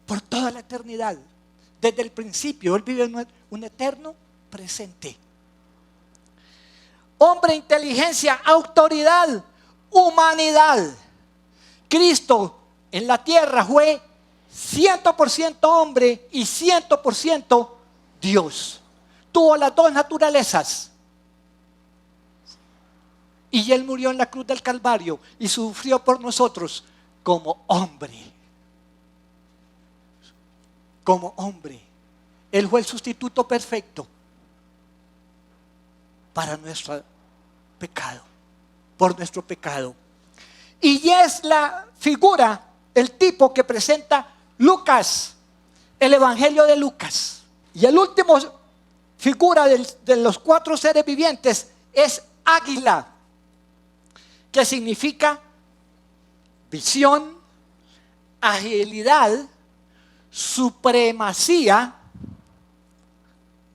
por toda la eternidad. Desde el principio, él vive en un eterno presente. Hombre, inteligencia, autoridad, humanidad. Cristo en la tierra fue 100% hombre y 100% Dios. Tuvo las dos naturalezas. Y él murió en la cruz del Calvario y sufrió por nosotros como hombre. Como hombre. Él fue el sustituto perfecto para nuestro pecado, por nuestro pecado. Y es la figura, el tipo que presenta Lucas, el Evangelio de Lucas. Y el último figura de los 4 seres vivientes es águila, que significa visión, agilidad, supremacía,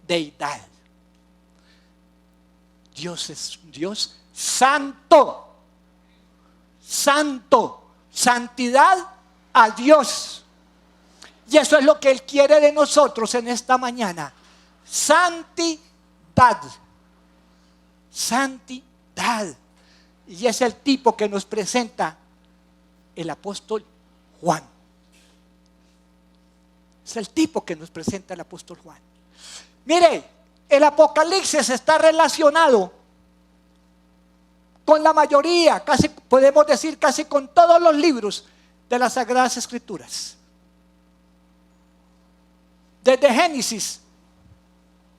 deidad. Dios es un Dios santo, santo, santidad a Dios. Y eso es lo que Él quiere de nosotros en esta mañana. Santidad, santidad. Y es el tipo que nos presenta el apóstol Juan. Es el tipo que nos presenta el apóstol Juan. Mire, el Apocalipsis está relacionado con la mayoría, casi podemos decir casi con todos los libros de las Sagradas Escrituras. Desde Génesis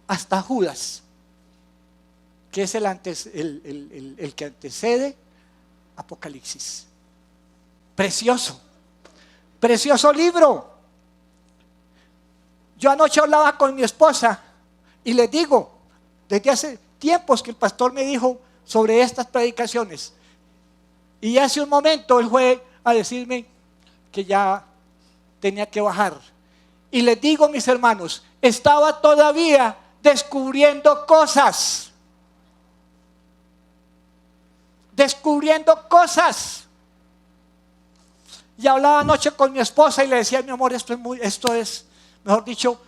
hasta Judas, que es el que antecede Apocalipsis. Precioso, precioso libro. Yo anoche hablaba con mi esposa y le digo, desde hace tiempos que el pastor me dijo sobre estas predicaciones, y hace un momento él fue a decirme que ya tenía que bajar. Y les digo, mis hermanos, estaba todavía descubriendo cosas. Descubriendo cosas. Y hablaba anoche con mi esposa y le decía: mi amor, esto es, mejor dicho,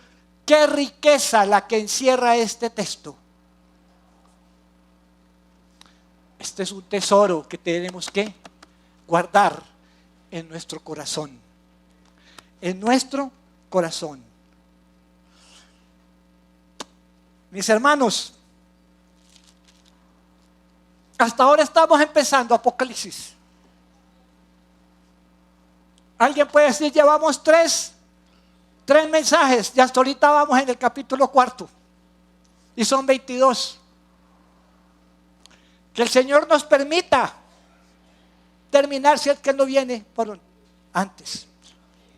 qué riqueza la que encierra este texto. Este es un tesoro que tenemos que guardar en nuestro corazón. En nuestro corazón. Mis hermanos, hasta ahora estamos empezando Apocalipsis. Alguien puede decir: llevamos tres mensajes, y hasta ahorita vamos en el capítulo 4 y son 22. Que el Señor nos permita terminar, si es que no viene por antes.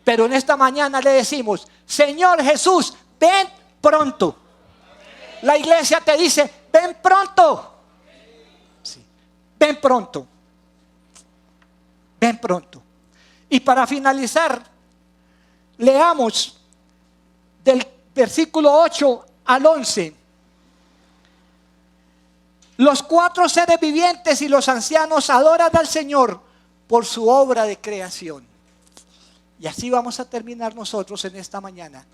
Pero en esta mañana le decimos: Señor Jesús, ven pronto. La iglesia te dice: ven pronto. Sí, ven pronto. Ven pronto. Y para finalizar, leamos del versículo 8 al 11. Los 4 seres vivientes y los ancianos adoran al Señor por su obra de creación. Y así vamos a terminar nosotros en esta mañana.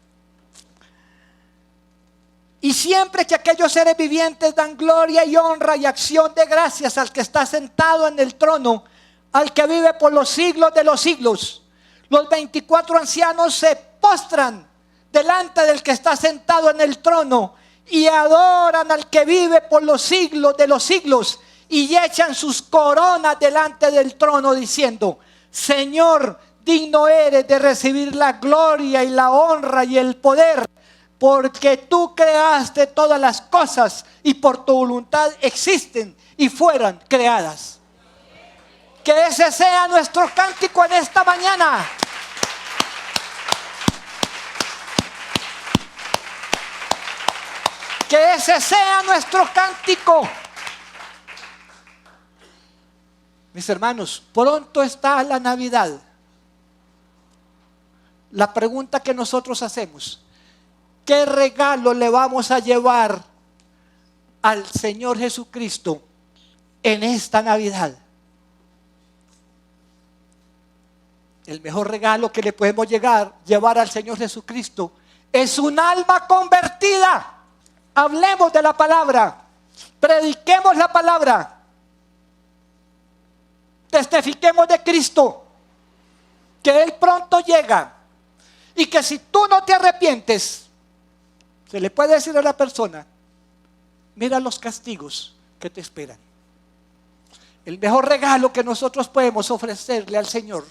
Y siempre que aquellos seres vivientes dan gloria y honra y acción de gracias al que está sentado en el trono, al que vive por los siglos de los siglos, los 24 ancianos se postran delante del que está sentado en el trono y adoran al que vive por los siglos de los siglos y echan sus coronas delante del trono diciendo: Señor, digno eres de recibir la gloria y la honra y el poder, porque tú creaste todas las cosas y por tu voluntad existen y fueron creadas. Que ese sea nuestro cántico en esta mañana. Que ese sea nuestro cántico. Mis hermanos, pronto está la Navidad. La pregunta que nosotros hacemos: ¿qué regalo le vamos a llevar al Señor Jesucristo en esta Navidad? El mejor regalo que le podemos llevar al Señor Jesucristo es un alma convertida. Hablemos de la palabra, prediquemos la palabra, testifiquemos de Cristo, que Él pronto llega y que si tú no te arrepientes, se le puede decir a la persona: mira los castigos que te esperan. El mejor regalo que nosotros podemos ofrecerle al Señor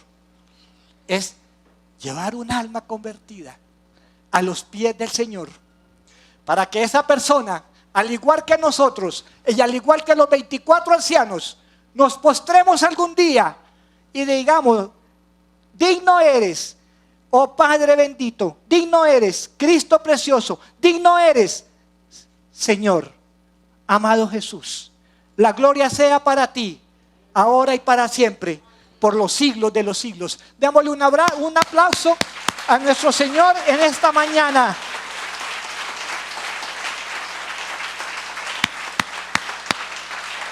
es llevar un alma convertida a los pies del Señor, para que esa persona, al igual que nosotros y al igual que los 24 ancianos, nos postremos algún día y digamos: digno eres, oh Padre bendito, digno eres, Cristo precioso, digno eres, Señor, amado Jesús. La gloria sea para ti, ahora y para siempre, por los siglos de los siglos. Démosle un aplauso a nuestro Señor en esta mañana.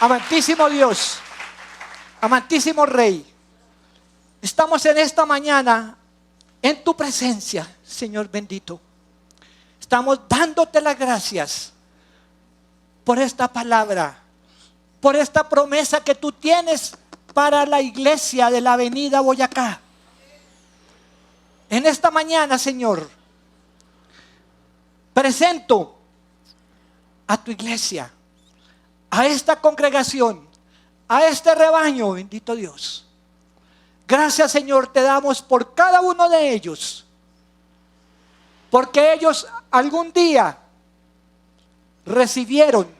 Amantísimo Dios, amantísimo Rey, estamos en esta mañana en tu presencia, Señor bendito. Estamos dándote las gracias por esta palabra, por esta promesa que tú tienes para la iglesia de la Avenida Boyacá. En esta mañana, Señor, presento a tu iglesia, a esta congregación, a este rebaño, bendito Dios. Gracias, Señor, te damos por cada uno de ellos, porque ellos algún día recibieron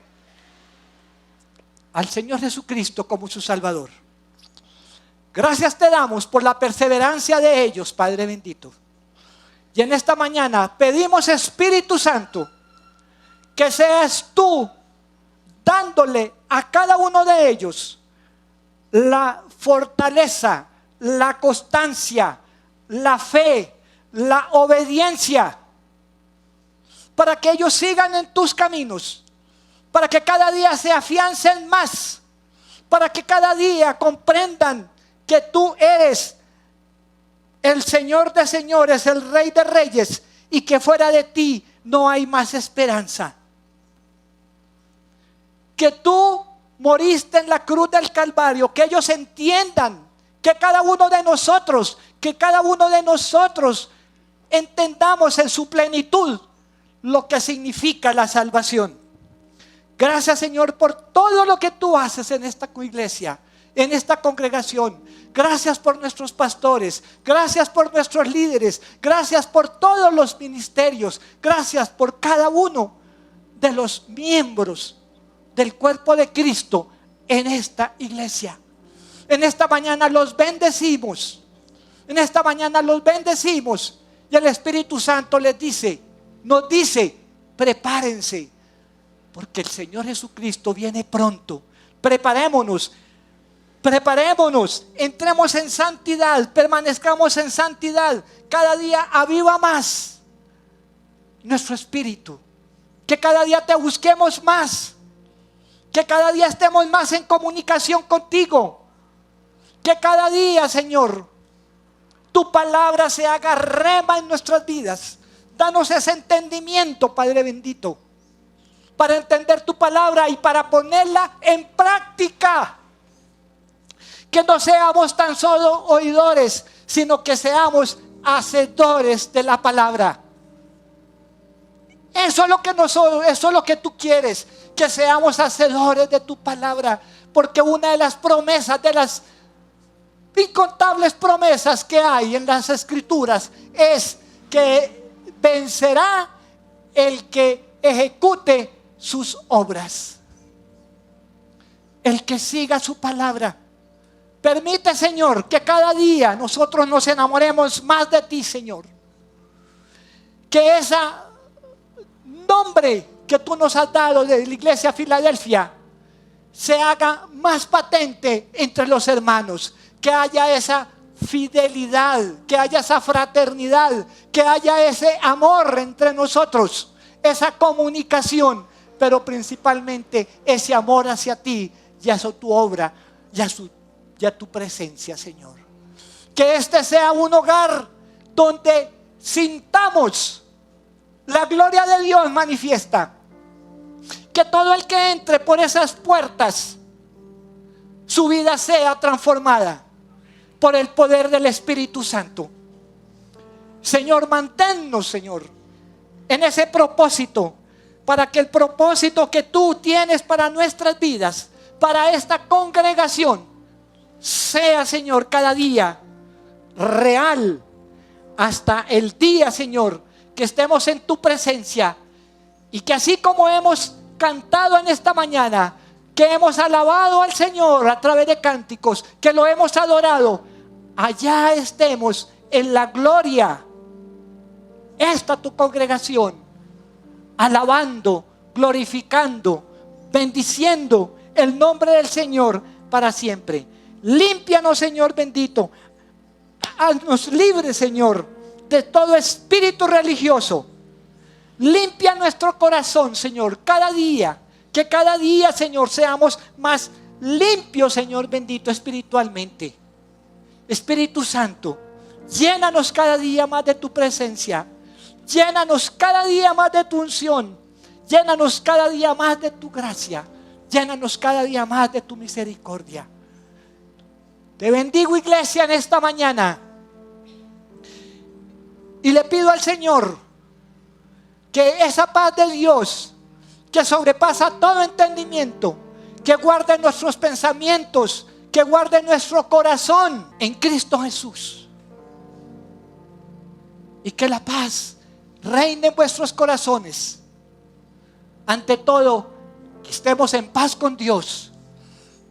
al Señor Jesucristo como su Salvador. Gracias te damos por la perseverancia de ellos, Padre bendito. Y en esta mañana pedimos, Espíritu Santo, que seas tú dándole a cada uno de ellos la fortaleza, la constancia, la fe, la obediencia, para que ellos sigan en tus caminos, para que cada día se afiancen más, para que cada día comprendan que tú eres el Señor de señores, el Rey de reyes, y que fuera de ti no hay más esperanza. Que tú moriste en la cruz del Calvario, que ellos entiendan, que cada uno de nosotros entendamos en su plenitud lo que significa la salvación. Gracias, Señor, por todo lo que tú haces en esta iglesia, en esta congregación. Gracias por nuestros pastores, gracias por nuestros líderes, gracias por todos los ministerios, gracias por cada uno de los miembros del cuerpo de Cristo en esta iglesia. En esta mañana los bendecimos. En esta mañana los bendecimos. Y el Espíritu Santo nos dice, prepárense, porque el Señor Jesucristo viene pronto. Preparémonos, entremos en santidad, permanezcamos en santidad. Cada día aviva más nuestro espíritu. Que cada día te busquemos más. Que cada día estemos más en comunicación contigo. Que cada día, Señor, tu palabra se haga rema en nuestras vidas. Danos ese entendimiento, Padre bendito, para entender tu palabra y para ponerla en práctica. Que no seamos tan solo oidores, sino que seamos hacedores de la palabra. Eso es lo que tú quieres, que seamos hacedores de tu palabra. Porque una de las promesas, de las incontables promesas que hay en las Escrituras, es que vencerá el que ejecute sus obras, el que siga su palabra. Permite, Señor, que cada día nosotros nos enamoremos más de ti, Señor. Que ese nombre que tú nos has dado de la Iglesia Filadelfia se haga más patente entre los hermanos. Que haya esa fidelidad, que haya esa fraternidad, que haya ese amor entre nosotros, esa comunicación, pero principalmente ese amor hacia ti y hacia tu obra y a tu presencia, Señor. Que este sea un hogar donde sintamos la gloria de Dios manifiesta. Que todo el que entre por esas puertas, su vida sea transformada por el poder del Espíritu Santo. Señor, manténnos, Señor, en ese propósito, para que el propósito que tú tienes para nuestras vidas, para esta congregación, sea, Señor, cada día real, hasta el día, Señor, que estemos en tu presencia, y que así como hemos cantado en esta mañana, que hemos alabado al Señor a través de cánticos, que lo hemos adorado, allá estemos en la gloria, esta tu congregación, alabando, glorificando, bendiciendo el nombre del Señor para siempre. Límpianos, Señor bendito, haznos libres, Señor, de todo espíritu religioso. Limpia nuestro corazón, Señor, cada día. Que cada día, Señor, seamos más limpios, Señor bendito, espiritualmente. Espíritu Santo, llénanos cada día más de tu presencia. Llénanos cada día más de tu unción. Llénanos cada día más de tu gracia. Llénanos cada día más de tu misericordia. Te bendigo, iglesia, en esta mañana. Y le pido al Señor que esa paz de Dios, que sobrepasa todo entendimiento, que guarde nuestros pensamientos, que guarde nuestro corazón en Cristo Jesús. Y que la paz reine en vuestros corazones. Ante todo, que estemos en paz con Dios.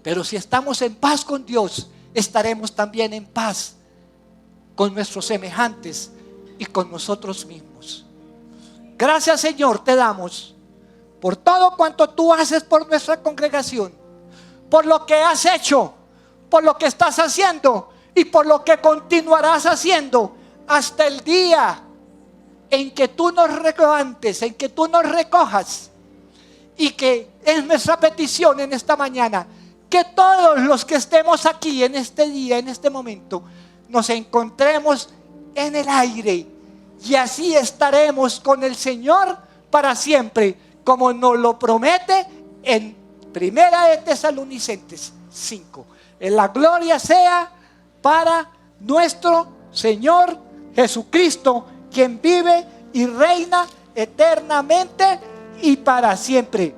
Pero si estamos en paz con Dios, estaremos también en paz con nuestros semejantes y con nosotros mismos. Gracias, Señor, te damos por todo cuanto tú haces por nuestra congregación, por lo que has hecho, por lo que estás haciendo y por lo que continuarás haciendo hasta el día en que tú nos levantes, en que tú nos recojas. Y que es nuestra petición en esta mañana, que todos los que estemos aquí en este día, en este momento, nos encontremos en el aire, y así estaremos con el Señor para siempre, como nos lo promete en 1 Tesalonicenses 5. La gloria sea para nuestro Señor Jesucristo, quien vive y reina eternamente y para siempre.